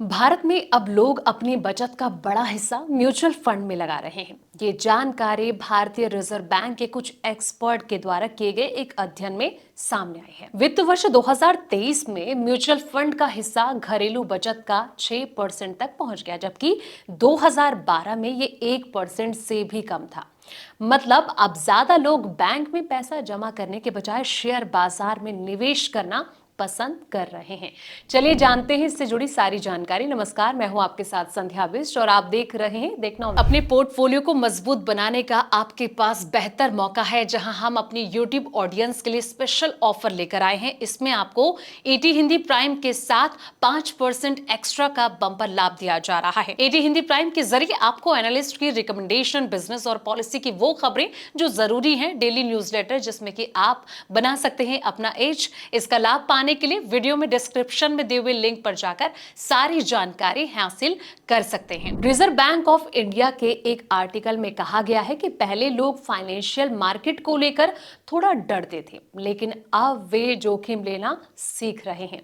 भारत में अब लोग अपनी बचत का बड़ा हिस्सा म्यूचुअल फंड में लगा रहे हैं। ये जानकारी भारतीय रिजर्व बैंक के कुछ एक्सपर्ट के द्वारा किए गए एक अध्ययन में सामने आई है। वित्त वर्ष 2023 में म्यूचुअल फंड का हिस्सा घरेलू बचत का 6% तक पहुंच गया, जबकि 2012 में ये 1% से भी कम था। मतलब अब ज्यादा लोग बैंक में पैसा जमा करने के बजाय शेयर बाजार में निवेश करना पसंद कर रहे हैं। चलिए जानते हैं इससे जुड़ी सारी जानकारी। नमस्कार, मैं हूं आपके साथ संध्या बिष्ट और आप देख रहे हैं देखना। अपने पोर्टफोलियो को मजबूत बनाने का आपके पास बेहतर मौका है, जहां हम अपनी YouTube ऑडियंस के लिए स्पेशल ऑफर लेकर आए हैं। इसमें आपको एटी हिंदी प्राइम के साथ 5% एक्स्ट्रा का बम्पर लाभ दिया जा रहा है। एटी हिंदी प्राइम के जरिए आपको एनालिस्ट की रिकमेंडेशन, बिजनेस और पॉलिसी की वो खबरें जो जरूरी हैं, डेली न्यूज़लेटर जिसमें कि आप बना सकते हैं अपना एज। इसका लाभ पाने के लिए वीडियो में डिस्क्रिप्शन में दिए हुए लिंक पर जाकर सारी जानकारी हासिल कर सकते हैं। रिजर्व बैंक ऑफ इंडिया के एक आर्टिकल में कहा गया है कि पहले लोग फाइनेंशियल मार्केट को लेकर थोड़ा डरते थे, लेकिन अब वे जोखिम लेना सीख रहे हैं।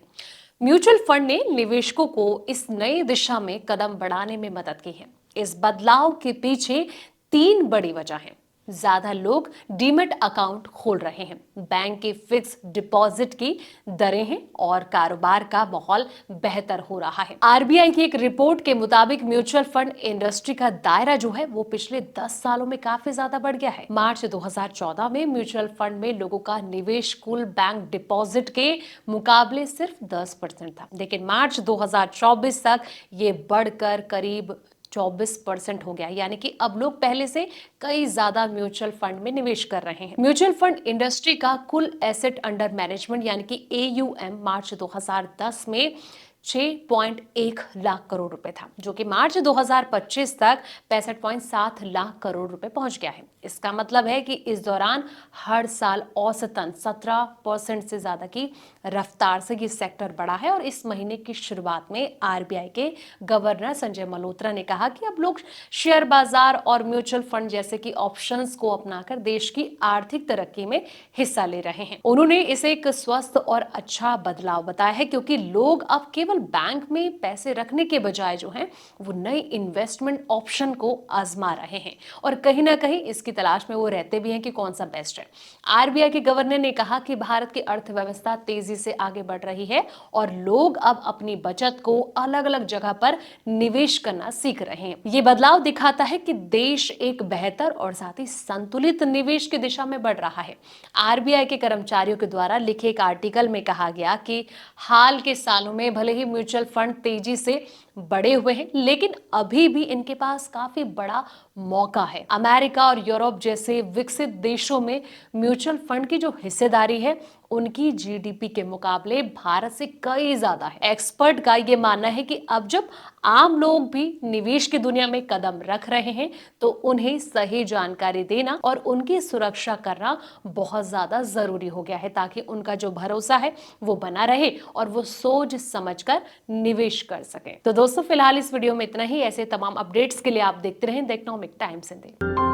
म्यूचुअल फंड ने निवेशकों को इस नई दिशा में कदम बढ़ाने में मदद की है। इस बदलाव के पीछे तीन बड़ी वजह हैं। ज्यादा लोग डीमैट अकाउंट खोल रहे हैं, बैंक की फिक्स डिपॉजिट की दरें हैं और कारोबार का माहौल बेहतर हो रहा है। आरबीआई की एक रिपोर्ट के मुताबिक म्यूचुअल फंड इंडस्ट्री का दायरा जो है वो पिछले 10 सालों में काफी ज्यादा बढ़ गया है। मार्च 2014 में म्यूचुअल फंड में लोगों का निवेश कुल बैंक डिपॉजिट के मुकाबले सिर्फ 10% था, लेकिन मार्च 2024 तक ये बढ़कर करीब 24% हो गया। यानी कि अब लोग पहले से कई ज्यादा म्यूचुअल फंड में निवेश कर रहे हैं। म्यूचुअल फंड इंडस्ट्री का कुल एसेट अंडर मैनेजमेंट यानी कि एयूएम मार्च 2010 में 6.1 लाख करोड़ रुपए था, जो कि मार्च 2025 तक 65.7 लाख करोड़ रुपए पहुंच गया है। इसका मतलब है कि इस दौरान हर साल औसतन 17% से ज्यादा की रफ्तार से ये सेक्टर बढ़ा है। और इस महीने की शुरुआत में आरबीआई के गवर्नर संजय मल्होत्रा ने कहा कि अब लोग शेयर बाजार और म्यूचुअल फंड जैसे कि ऑप्शंस को अपनाकर देश की आर्थिक तरक्की में हिस्सा ले रहे हैं। उन्होंने इसे एक स्वस्थ और अच्छा बदलाव बताया है, क्योंकि लोग अब केवल बैंक में पैसे रखने के बजाय जो है वो नए इन्वेस्टमेंट ऑप्शन को आजमा रहे हैं और कहीं ना कहीं इसकी तलाश में वो रहते भी हैं कि कौन सा बेस्ट है। आरबीआई के गवर्नर ने कहा कि भारत की अर्थव्यवस्था तेजी से आगे बढ़ रही है और लोग अब अपनी बचत को अलग अलग जगह पर निवेश करना सीख रहे हैं। ये बदलाव दिखाता है कि देश एक बेहतर और साथ ही संतुलित निवेश की दिशा में बढ़ रहा है। आरबीआई के कर्मचारियों के द्वारा लिखे एक आर्टिकल में कहा गया कि हाल के सालों में भले ही म्यूचुअल फंड तेजी से बड़े हुए हैं, लेकिन अभी भी इनके पास काफी बड़ा मौका है। अमेरिका और यूरोप जैसे विकसित देशों में म्यूचुअल फंड की जो हिस्सेदारी है उनकी जीडीपी के मुकाबले भारत से कई ज्यादा है। एक्सपर्ट का ये मानना है कि अब जब आम लोग भी निवेश की दुनिया में कदम रख रहे हैं तो उन्हें सही जानकारी देना और उनकी सुरक्षा करना बहुत ज्यादा जरूरी हो गया है, ताकि उनका जो भरोसा है वो बना रहे और वो सोच समझकर निवेश कर सके। तो दोस्तों, फिलहाल इस वीडियो में इतना ही। ऐसे तमाम अपडेट्स के लिए आप देखते रहें द इकोनॉमिक टाइम्स हिंदी।